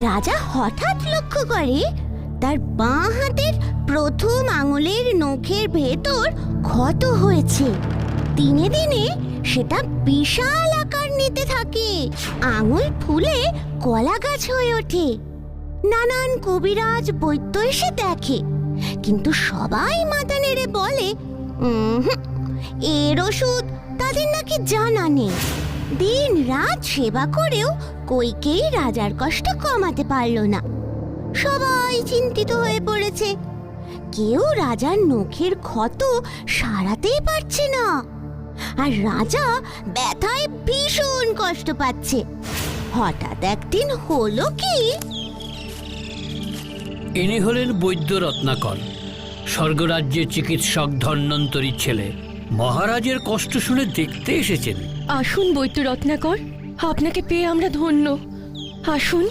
রাজা হঠাৎ লক্ষ্য করে তার বাঁ হাতের প্রথম আঙুলের নখের ভেতর ক্ষত হয়েছে। দিনে দিনে সেটা বিশাল আকার নিতে থাকে, আঙুল ফুলে কলা গাছ হয়ে ওঠে। নানান কবিরাজ বৈদ্য এসে দেখে, কিন্তু সবাই মাথা নেড়ে বলে এর ওষুধ তাদের নাকি জানা নেই। দিন রাত সেবা করেও কইকেই রাজার কষ্ট কমাতে পারল না। সবাই চিন্তিত হয়ে পড়েছে, কেউ রাজার নখের ক্ষত সারাতেই পারছে না, আর রাজা ব্যথায় ভীষণ কষ্ট পাচ্ছে। হঠাৎ একদিন হলো কি, ইনি হলেন বৈদ্য রত্নাকর, স্বর্গরাজ্যের চিকিৎসক ধন্বন্তরীর ছেলে। মহারাজের কষ্ট শুনে দেখতে এসেছেন। আসুন বৈদ্য রত্নাকর, আপনাকে পেয়ে আমরা ধন্য। আসুন।